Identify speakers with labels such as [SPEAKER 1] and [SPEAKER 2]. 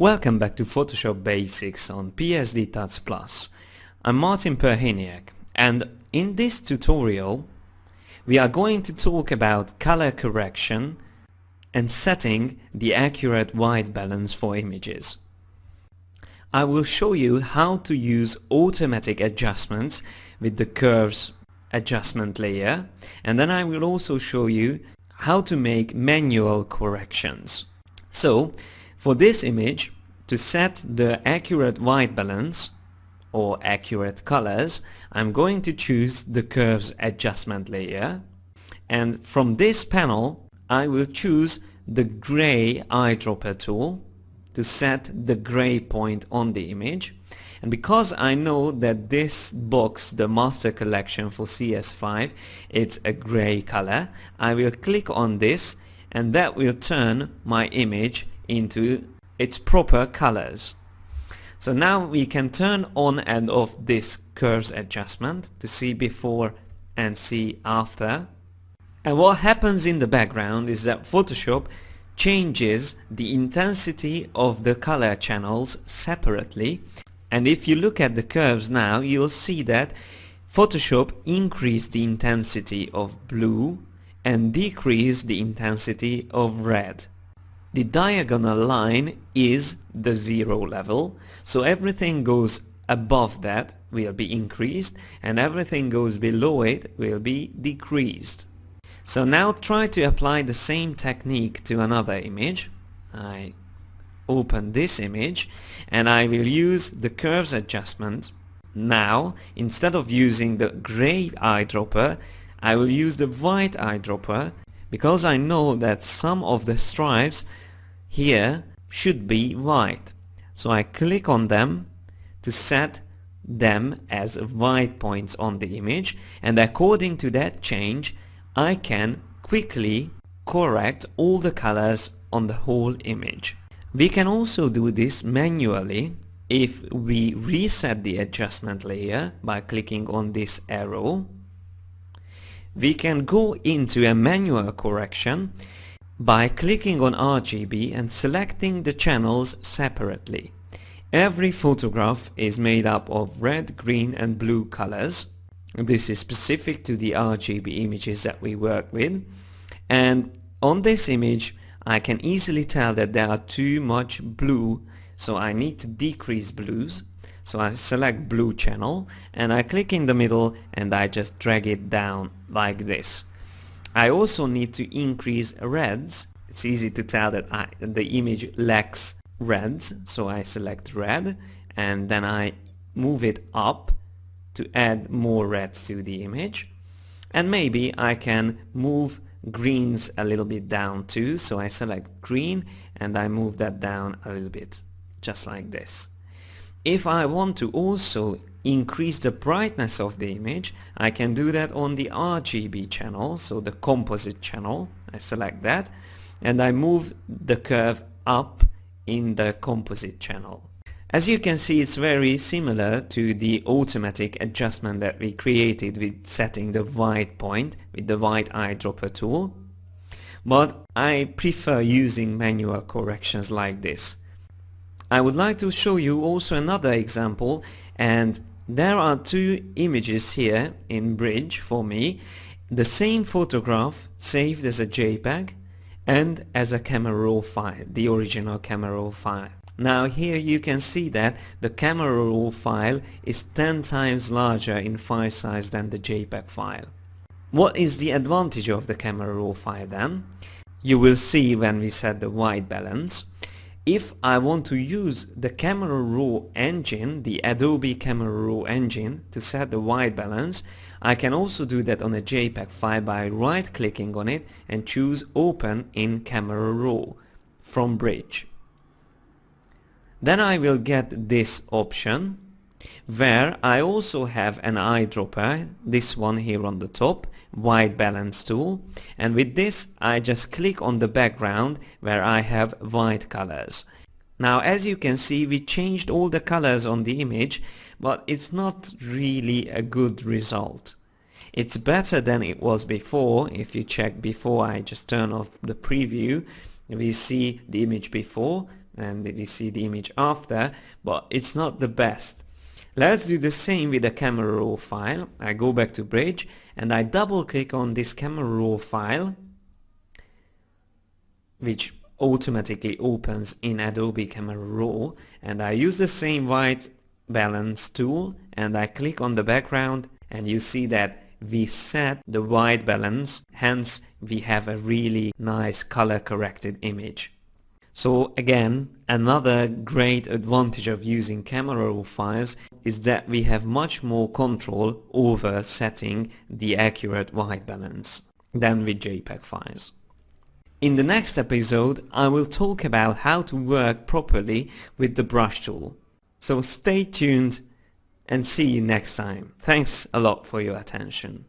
[SPEAKER 1] Welcome back to Photoshop Basics on PSD Touch Plus. I'm Martin Perhiniak, and in this tutorial we are going to talk about color correction and setting the accurate white balance for images. I will show you how to use automatic adjustments with the curves adjustment layer, and then I will also show you how to make manual corrections. So for this image, to set the accurate white balance or accurate colors, I'm going to choose the curves adjustment layer, and from this panel I will choose the gray eyedropper tool to set the gray point on the image. And because I know that this box, the master collection for CS5, it's a gray color, I will click on this and that will turn my image into its proper colors. So now we can turn on and off this curves adjustment to see before and see after. And what happens in the background is that Photoshop changes the intensity of the color channels separately. And if you look at the curves now, you'll see that Photoshop increased the intensity of blue and decreased the intensity of red. The diagonal line is the zero level, so everything goes above that will be increased and everything goes below it will be decreased. So now try to apply the same technique to another image. I open this image and I will use the curves adjustment. Now instead of using the gray eyedropper, I will use the white eyedropper, because I know that some of the stripes here should be white. So I click on them to set them as white points on the image, and according to that change I can quickly correct all the colors on the whole image. We can also do this manually if we reset the adjustment layer by clicking on this arrow. We can go into a manual correction by clicking on RGB and selecting the channels separately. Every photograph is made up of red, green and blue colors. This is specific to the RGB images that we work with, and on this image I can easily tell that there are too much blue, so I need to decrease blues. So I select blue channel and I click in the middle and I just drag it down like this. I also need to increase reds. It's easy to tell that the image lacks reds, so I select red and then I move it up to add more reds to the image. And maybe I can move greens a little bit down too, so I select green and I move that down a little bit, just like this. If I want to also increase the brightness of the image, I can do that on the RGB channel, so the composite channel. I select that and I move the curve up in the composite channel. As you can see, it's very similar to the automatic adjustment that we created with setting the white point with the white eyedropper tool, but I prefer using manual corrections like this. I would like to show you also another example, and there are two images here in Bridge for me, the same photograph saved as a JPEG and as a camera raw file, the original camera raw file. Now here you can see that the camera raw file is 10 times larger in file size than the JPEG file. What is the advantage of the camera raw file then? You will see when we set the white balance. If I want to use the Camera Raw engine, the Adobe Camera Raw engine, to set the white balance, I can also do that on a JPEG file by right clicking on it and choose Open in Camera Raw from Bridge. Then I will get this option where I also have an eyedropper, this one here on the top, white balance tool, and with this I just click on the background where I have white colors. Now as you can see, we changed all the colors on the image, but it's not really a good result. It's better than it was before. If you check before, I just turn off the preview, we see the image before, and we see the image after, but it's not the best. Let's do the same with the camera raw file. I go back to Bridge and I double click on this camera raw file, which automatically opens in Adobe Camera Raw, and I use the same white balance tool and I click on the background, and you see that we set the white balance, hence we have a really nice color corrected image. So again, another great advantage of using camera raw files is that we have much more control over setting the accurate white balance than with JPEG files. In the next episode, I will talk about how to work properly with the brush tool. So stay tuned and see you next time. Thanks a lot for your attention.